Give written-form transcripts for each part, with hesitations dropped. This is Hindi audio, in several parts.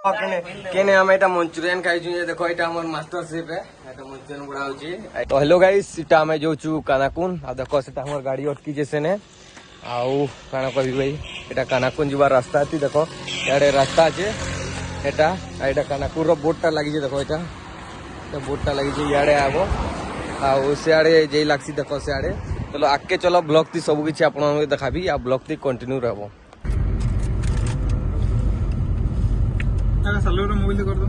केने हम एटा मंचूरियन खाई छु देखो एटा हमर मास्टर शेफ है एटा मंचूरियन बड़ा होची तो हेलो गाइस सीटा में जो छु कानाकुन आ देखो सेटा हमर गाड़ी अटकी जेसे ने आउ काना कहबी भाई एटा कानाकुन जीवा रास्ता थी देखो याडे रास्ता छे एटा एटा कानाकुन रो बोर्ड टा लागि जे देखो एटा तो बोर्ड टा लागि जे याडे आबो आउ सियाडे जे लागसी देखो सियाडे चलो आके चलो ब्लॉग थी सब किछि आपन देखाबी आ ब्लॉग थी कंटिन्यू रहबो सल्लू मोबाइल कर दो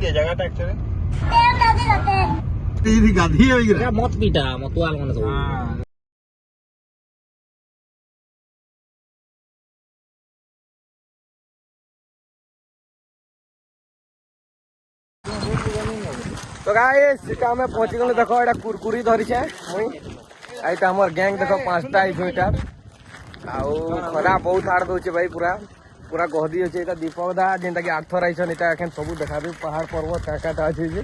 जगह गाधी मत पीटा मतुआल मन सब तो गाइस सीटा में पहुंच गलो देखो एटा कुरकुरी धरी छे मुई आइटा हमर गैंग देखो पांचटा आई छोटा आउ खरा बहुत हार दोचे भाई पूरा पूरा गहदी होचे एटा दीपक दा जेंता कि 8 थर आइछन एटा एखन सब देखाबी पहाड़ पर्वत काकाटा अछि जे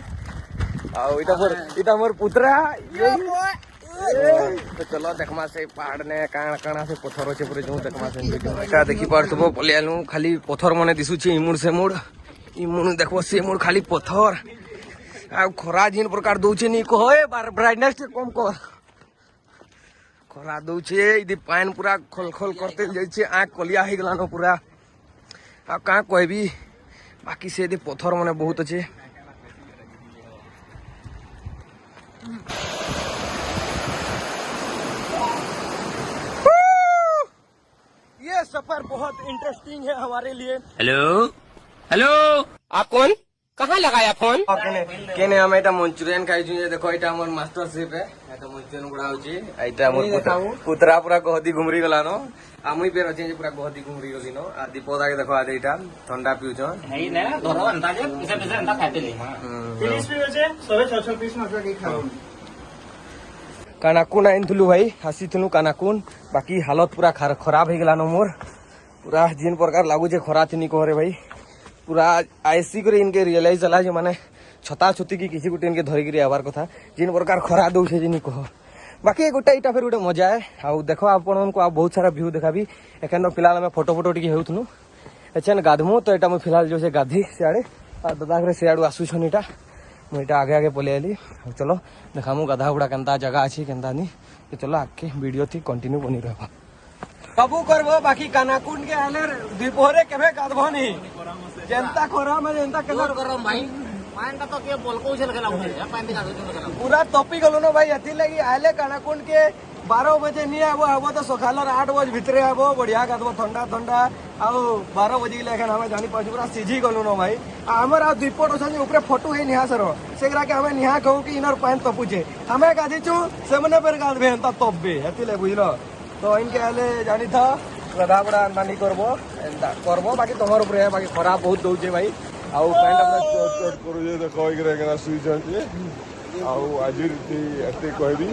आउ एटा मोर पुत्रा तो चलो देखमा से पहाड़ ने काण काणा से पत्थर होचे पूरे जो देखमा से एटा देखि पारतबो पलियालु खाली पत्थर मने दिसु छी इमुड़ से मुड़ इमुड़ देखबो से मुड़ खाली पत्थर आ खरा जिन प्रकार दौचे नी कहो ब्राइटनेस कम कर खरा दौचे इदी पान पूरा खोल खोल करते जाइछे आँख कलिया हो गलानो पूरा आ का कहबी बाकी से दे पत्थर मने बहुत अच्छे ये सफर बहुत इंटरेस्टिंग है हमारे लिए। हेलो हेलो आप कौन कहाँ लगाया फोन केने हम एटा मंचूरियन खाई छु देखो एटा हमर मास्टर शेफ है एटा मंचूरियन गुडा होची एटा हमर पुत्रा पूरा गहदी घुमरी गलानो आ मुई बेर अछि जे पूरा गहदी घुमरी गलिनो आ दीपोदा के देखो आ एटा ठंडा पिउ छ हेई ने धरो अंदाजे पिसा पिसा अंदा खातेली फिनिश भी होचे 6 पीस में के खाओ कानाकुन आइनथुलु भाई हासीथुनु कानाकुन बाकी हालत पूरा खराब हो गलानो मोर पूरा जिन प्रकार लागु जे खरा थिनी कहरे भाई पूरा आईसी करे इनके रियलाइज होला जे माने छता छुती की किसी गुटे इनके धरी गिरी आवार कथा जिन प्रकार खरा दउछे जिनी कह बाकी गोटा इटा फिर गोटे मजा है आ देखो आपन को आ बहुत सारा व्यू देखाबी एखन फिलहाल में फोटो फोटो टिके हेउथनु एछन गाधमु तो एटा म फिलहाल जो से गाधी सियाडे आ दादा घरे सियाडू आसु छन इटा म इटा आगे आगे पले आली चलो देखामु गाधा गुडा केनता जगह अछि केनता नी तो चलो आके वीडियो थी कंटिन्यू बनी रहबा बाबू करबो बाकी कानाकुन के आले दिपोरे केबे गाधबनी जनता खोरा में जनता केना करम भाई पानटा तो के बोलको उछल गेला पान दिखा दो पूरा टॉपिक गलो न भाई अथि लगी आले कानाकुन के 12 बजे नहीं आबो तो सकालर 8 बजे भितरे आबो बढ़िया गाधबो ठंडा ठंडा आ 12 बजे लेखन हमें जानी पाछु पूरा सीझी गलो न भाई हमर आ रिपोर्ट ओछन ऊपर फोटो है निहा सर सेगरा के हमें निहा कहू कि इनर पान तपुचे हमें गाधी छु सेमने पर गाधबे अंता तबबे अथि ले बुझलो तो इनके आले जानी था गधा बड़ा नानी करबो बाकी तोमर ऊपर है बाकी खराब बहुत दउचे भाई आउ पैंट अपना चोट करू जे देखो इकरे सुई छन जे आउ आज एते कहबी